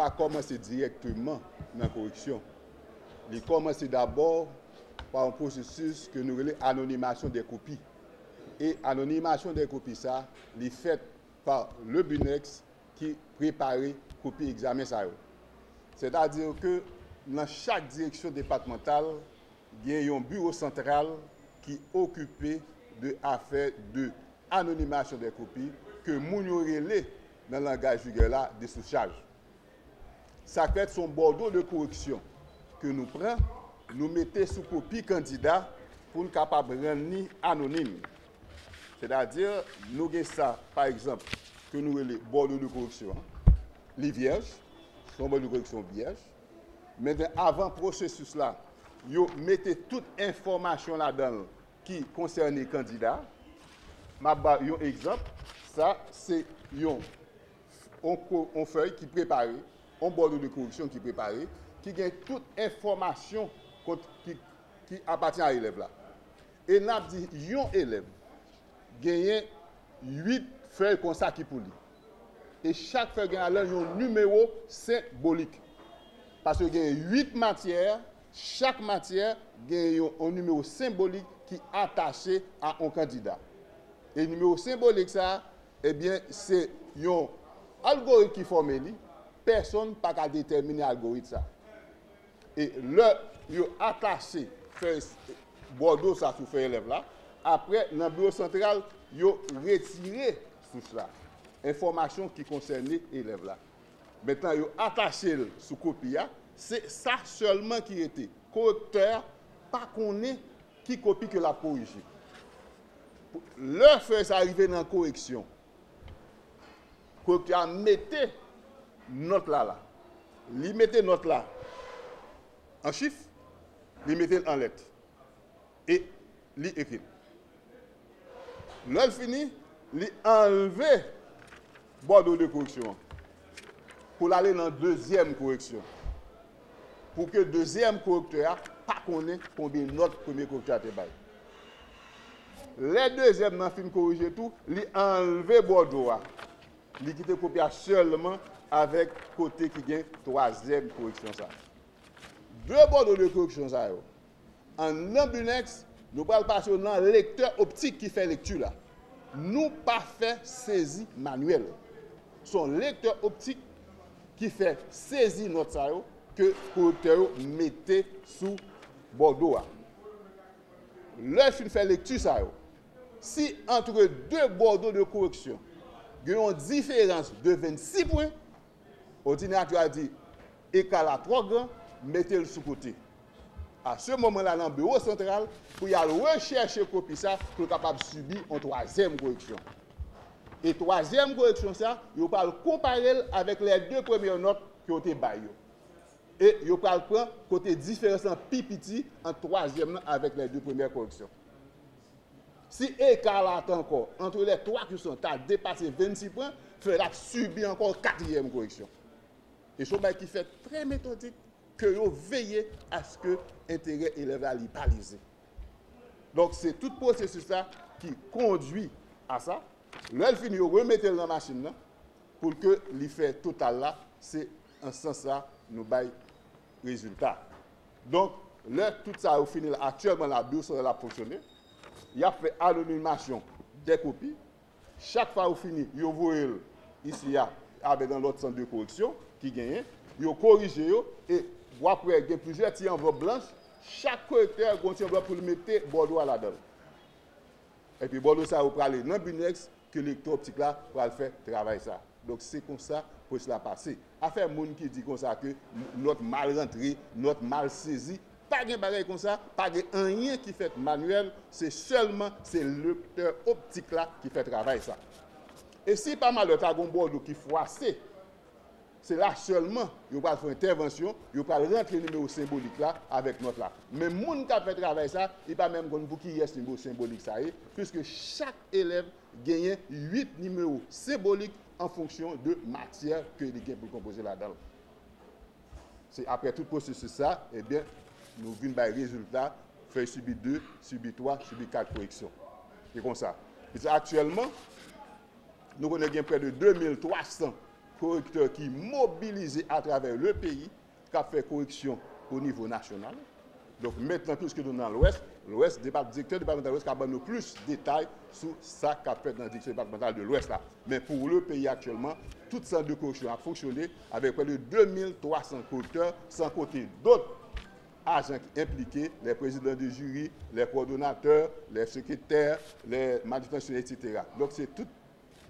pas commencer directement dans la correction. Il commence d'abord par un processus que nous appelons anonymation des copies. Et anonymation des copies, ça, est fait par le BUNEX qui prépare copie examen ça. C'est-à-dire que dans chaque direction départementale, il y a un bureau central qui est occupé de affaires de anonymation des copies que nous relais dans le langage vulgaire de sous-charge. Ça fait son bordeaux de correction que nous prenons, nous mettons sous copie candidat pour nous capable de rendre anonyme. C'est-à-dire, nous avons ça, par exemple, que nous avons bordeaux de correction, les vierges, son bordeaux de correction vierge. Maintenant, avant le processus là, vous mettez toute information là-dedans qui concerne les candidats. Je vais un exemple. Ça, c'est une feuille qui est préparée, un bordeaux de correction qui est préparé, qui gagne toute information qui appartient à l'élève là. Et nous avons dit, un élève gagne 8 feuilles comme ça qui pour lui. Et chaque feuille gagne un numéro symbolique. Parce qu'il y a 8 matières, chaque matière gagne un numéro symbolique qui est attaché à un candidat. Et le numéro symbolique, ça, eh bien, c'est un algorithme qui forme, personne n'a pas déterminer l'algorithme. Ça. Et là, il a attaché Bordeaux ça sur feuille élève là. Après, dans le bureau central, il a retiré tout cela. Information qui concerne l'élève là. Maintenant, il a attaché sous copie. C'est ça seulement qui était. Correcteur, pas qu'on est qui copie que la corrigé. Le fait arrivé dans la correction. Correcteur mettez note là. Il mettez note là en chiffre, il mettez en lettres. Et il écrit. Là, fini, il enlevé bordeaux de correction pour aller dans la deuxième correction. Pour que le deuxième correcteur pas connaisse combien de notes premier correcteur a baillé. Les deuxièmes n'ont fini corriger tout, il enlevé bordeaux. Il quitte copier seulement avec côté qui gagne troisième correction ça. Deux bordeaux de correction ça. En ambunex, nous allons passer dans le lecteur optique qui fait lecture là. Nous pas fait saisie manuelle. Son lecteur optique qui fait saisie notre ça que le correcteur mettait sous bordeaux. Le film fait lecture ça. Si entre deux bordeaux de correction, il y a une différence de 26 points, l'ordinateur a dit écart à 3 grands, mettez-le sous côté. À ce moment-là, dans le bureau central, pour y aller rechercher copie ça, pour être capable de subir une troisième correction. Et troisième correction, ça, il va comparer avec les deux premières notes qui ont été baillées. Et il va prendre côté différence en pipiti en troisième avec les deux premières corrections. Si écart là encore, entre les trois qui sont à dépasser 26 points, il faudra subir encore quatrième correction. Et ce qui fait très méthodique que vous veillez à ce que l'intérêt élève est balisé. Donc c'est tout le processus là qui conduit à ça. Là, il finit, vous remettez dans la machine là, pour que l'effet total là, c'est en ce sens là, nous baille résultat. Donc, là, tout ça, vous finissez actuellement la bourse là fonctionner. Il a fait anonymation des copies. Chaque fois vous finissez, vous voyez ici avec dans l'autre centre de correction qui gagne, vous corrigez et vous après il y a plusieurs petits enveloppes blanches. Chaque correcteur a un petit enveloppe pour le mettre bordeaux à la dedans. Et puis bordeaux ça vous aller dans Bunex que l'électro optique là pour faire travail ça. Donc c'est comme ça pour cela passer. Affaire monde qui dit comme ça que notre mal rentré, notre mal saisi. Pas de bagage comme ça, pas de rien qui fait manuel, c'est seulement le lecteur optique là qui fait travail ça. Et si pas mal de tagon bordeaux qui froissé, c'est là seulement il va faire intervention, il va rentrer le numéro symbolique là avec notre là. Mais monde qui fait travail ça, il pas même pour qui est numéro symbolique ça est, puisque chaque élève gagne 8 numéros symboliques en fonction de matière que il gagne pour composer là-dedans. C'est après tout processus ça, eh bien nous venons par résultat, feuille subit 2, subit 3, subit 4 corrections. C'est comme ça. Et actuellement, nous connaissons près de 2300 correcteur qui mobilisé à travers le pays, qui a fait correction au niveau national. Donc maintenant, puisque nous sommes dans l'Ouest, directeur départemental de l'Ouest a donné plus de détails sur ça qu'a fait dans le directeur départemental de l'Ouest. Mais pour le pays actuellement, toute centre de correction a fonctionné avec près de 2300 correcteurs, sans compter d'autres agents impliqués, les présidents de jury, les coordonnateurs, les secrétaires, les manutentionnaires, etc. Donc c'est tout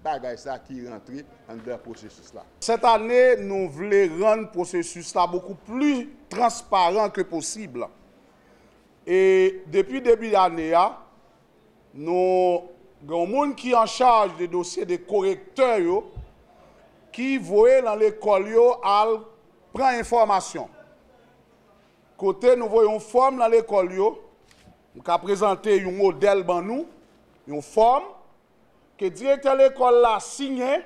bagage ça qui est rentré dans le processus là. Cette année, nous voulons rendre le processus là beaucoup plus transparent que possible. Et depuis le début de l'année, nous avons des gens qui sont en charge des dossiers des correcteurs qui voient dans l'école à prendre information. Côté, nous voyons une forme dans l'école, nous avons présenté un modèle pour nous, une forme que le directeur de l'école a signé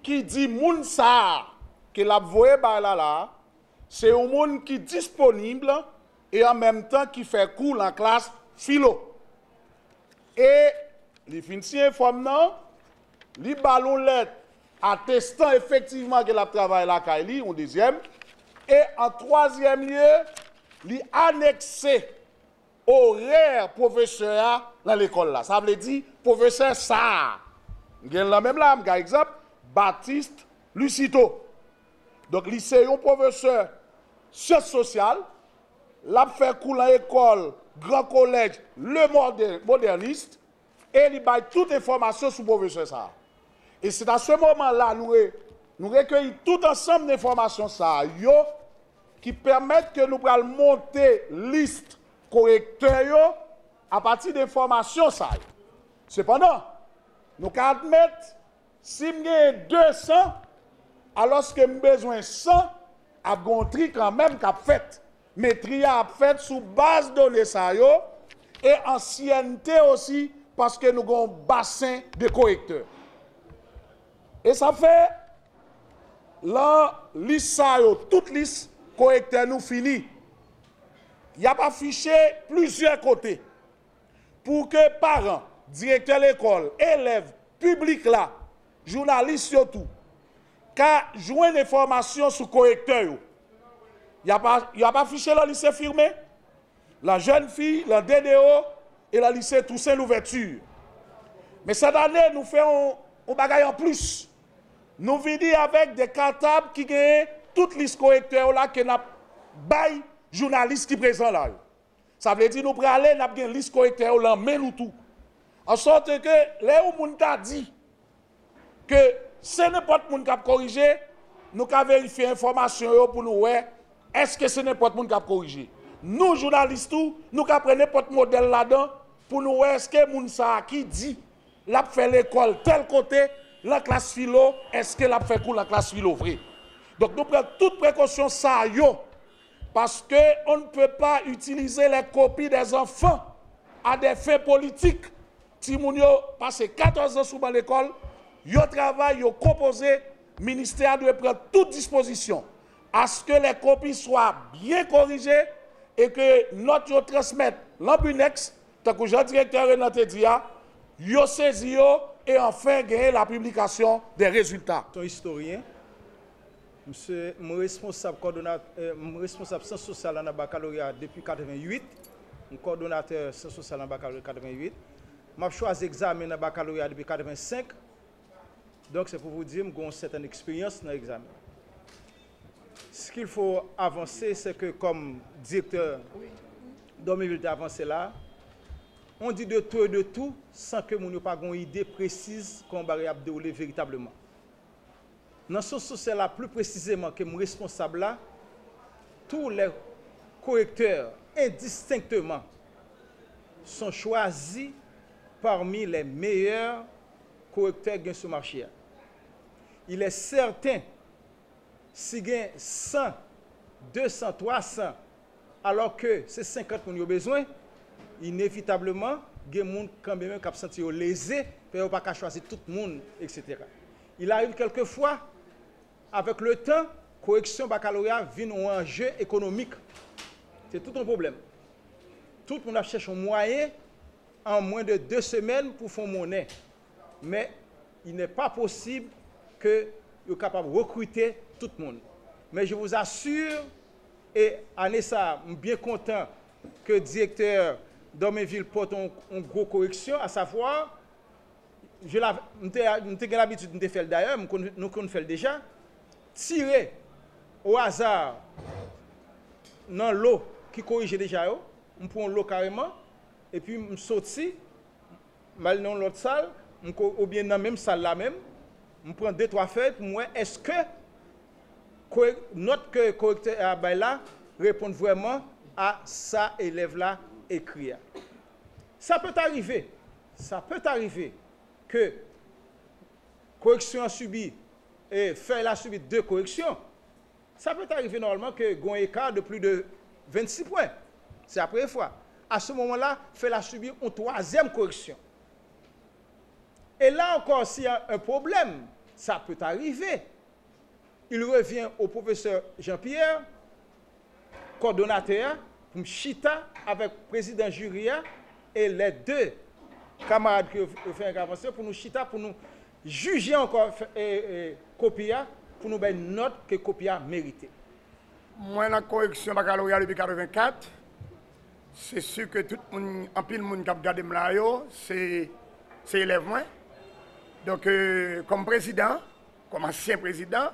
qui dit moun ça que la voye là, c'est un monde qui est disponible et en même temps qui fait cours en classe philo. Et les finissants informent les ballons lettres attestant effectivement que la travail là Kaili en deuxième et en troisième lieu les annexé horaire professeur dans l'école là. Ça veut dire professeur ça. La même là, par exemple, Baptiste Lucito. Donc, lycée, un professeur sciences sociales, l'a fait cours dans l'école, grand collège, le moderniste, et il a toute information sur le professeur ça. Et c'est à ce moment-là, nous recueillons tout ensemble d'informations ça, qui permettent que nous puissions monter liste correcteur à partir d'informations ça. Cependant, nous pouvons admettre, si nous avons 200, alors que nous avons besoin de 100, nous avons tri quand même qu'a fait. Mais tri a fait sous base de données ça et ancienneté aussi parce que nous avons un bassin de correcteurs. Et ça fait, la liste ça toute liste correcteurs nous finit. Il n'y a pas affiché plusieurs côtés pour que parents, directeurs de l'école, élèves, publics là, journalistes surtout, qu'à jouer une information sur correcteur. Il n'y a pas affiché le lycée firmé, la jeune fille, le DDO et le lycée Toussaint l'ouverture. Mais cette année, nous faisons un bagage en plus. Nous venons avec des cartables qui gagnent toutes les correcteurs là que nous avons journalistes qui sont présents là. Ça veut dire que nous prenons aller, nous avons une liste correcteur là, mais nous tout. En sorte que, là où nous avons dit que c'est n'importe qui a corrigé, nous avons vérifié l'information pour nous voir, est-ce que c'est n'importe qui a corrigé. Nous, journalistes, nous avons n'importe modèle là-dedans pour nous voir est-ce que moun sa qui dit, l'a fait l'école tel côté, la classe philo, est-ce que l'a fait cours la classe philo vrai. Donc nous prenons toute précaution ça parce qu'on ne peut pas utiliser les copies des enfants à des fins politiques. Si moun yo passe 14 ans sous l'école, yo travail, yo composé, le ministère doit prendre toute disposition à ce que les copies soient bien corrigées et que notre yo transmette l'ambunex, tant que le directeur Renan te dit, yo saisi yo et enfin gagner la publication des résultats. Ton historien, monsieur, mon responsable coordonnateur, mon responsable sciences sociales en baccalauréat depuis 88, mon coordonnateur sciences sociales en baccalauréat 88. J'ai choisi l'examen dans le baccalauréat depuis 85. Donc, c'est pour vous dire que j'ai une certaine expérience dans l'examen. Ce qu'il faut avancer, c'est que comme directeur d'Omiville avancé là, on dit de tout et de tout sans que nous n'ayons pas une idée précise qu'on va dérouler véritablement. Dans ce social là, plus précisément que mon responsable là, tous les correcteurs indistinctement sont choisis parmi les meilleurs correcteurs qui sont sur le marché. Il est certain, si il y a 100, 200, 300, alors que c'est 50 qu'on a besoin, inévitablement, il y a des gens quand même qui se sentent lésés, ils ne peuvent pas choisir tout le monde, etc. Il arrive quelquefois, avec le temps, correction baccalauréat vient un enjeu économique. C'est tout un problème. Tout le monde cherche un moyen en moins de 2 semaines pour faire monnaie. Mais il n'est pas possible que sont capables de recruter tout le monde. Mais je vous assure, et Anessa, je suis bien content que le directeur d'Orméville porte une grosse correction, à savoir, j'ai l'habitude de faire d'ailleurs, nous connaissons fait déjà, tirer au hasard dans l'eau qui corrige déjà, on prend l'eau carrément, et puis je saute, mal dans l'autre salle, ou bien dans la même salle là même, je prends 2-3 feuilles pour moi, est-ce que notre correcteur là répond vraiment à ça élève là écrit. Ça peut arriver que correction a subi et fait a subi 2 corrections. Ça peut arriver normalement que gon écart de plus de 26 points. C'est la première fois. À ce moment-là, fait a subi une 3e correction. Et là encore, s'il y a un problème, ça peut arriver. Il revient au professeur Jean-Pierre, coordonnateur, pour chita avec le président jury et les 2 camarades qui ont fait intervention pour nous chita, pour nous juger encore Copia, pour nous donner une note que Copia mérité. Moi, la correction baccalauréat depuis 1984, c'est sûr que tout le monde, en pile monde qui a regardé c'est élève moi. Donc, comme président, comme ancien président,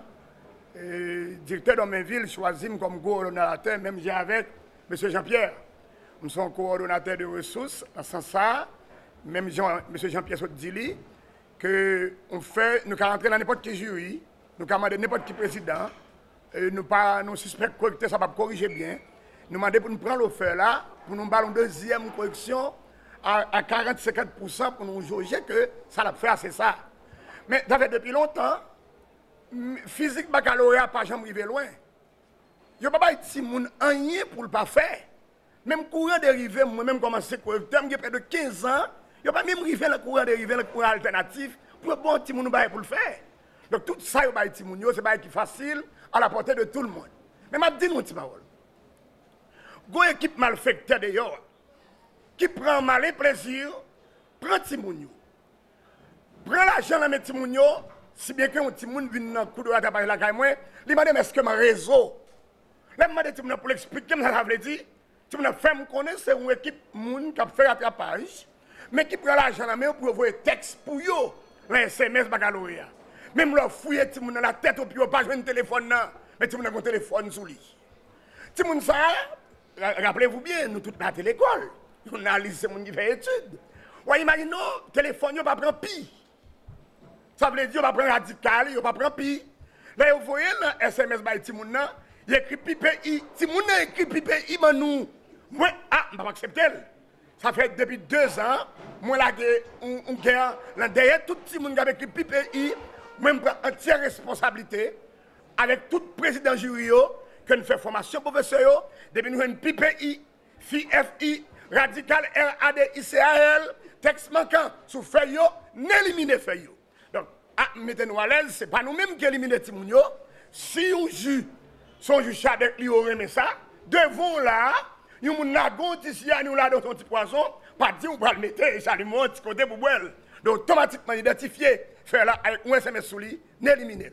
directeur d'Orméville choisi comme coordonnateur, même j'ai avec M. Jean-Pierre. Nous sommes coordonnateurs de ressources, dans ce sens, même M. Jean-Pierre Sotdili, que nous allons rentrer dans n'importe quel jury, nous allons demander n'importe qui président, nous suspectons correcteur, ça va corriger bien. Nous demandons pour nous prendre l'offre là, pour nous faire une 2e correction à 40-50% pour nous juger que ça l'a fait, c'est ça. Mais depuis longtemps, physique baccalauréat pas jamais arrivé loin. Il n'y a pas de petit monde rien pour le pas faire. Même courant dérivé, moi-même commencé correcteur, j'ai près de 15 ans, il n'y a pas même arrivé le courant dérivé, le courant alternatif, pour bon petit monde pour le faire. Donc tout ça, il y a petit monde, c'est pas facile à la portée de tout le monde. Mais je dis mon petit parole. Une équipe malfectée d'ailleurs, qui prend malin plaisir, prend petit monde. Prend l'argent dans mes petits monde, si bien qu'un petit monde vient dans le coup de la tapage la caille, il m'a dit, est-ce que mon réseau, là, il m'a dit pour l'expliquer, ça veut dire, tu me fais me connaître, c'est une équipe qui a fait rattrapage, mais qui prend l'argent dans la main pour envoyer texte pour eux, les SMS baccalauréat. Même leur fouiller tout le monde dans la tête, puis pas jouer un téléphone, mais tout le monde a un téléphone sous lui. Tout le monde ça, rappelez-vous bien, nous tous à l'école, on a lycée, on qui fait études. Ou imaginez, le téléphone, il va prendre pi. Ça veut dire, il va prendre radical, il va prendre pi. Là, vous voyez, le SMS by Timoun, il écrit PPI. Timoun écrit PPI, mais nous, moi, je ne vais pas accepter. Ça fait depuis 2 ans, moi, là, derrière tout le monde qui a écrit PPI, moi, je prends entière responsabilité avec tout président jury que nous faisons formation professeur, depuis nous avons une PPI, FI, radical, RADICAL, texte manquant, sous feuille, n'éliminer feuille. Donc, mettez-nous à l'aise, ce n'est pas nous-mêmes qui éliminons les Timounio. Si on juge, son juge avec lui, on remet ça, devant là, nous avons ici, nous avons dans ton petit poison, pas dire, on va le mettre, et ça lui montre, côté pour boire. Donc, automatiquement identifié, faire là, avec un SMS sous lui, n'éliminer.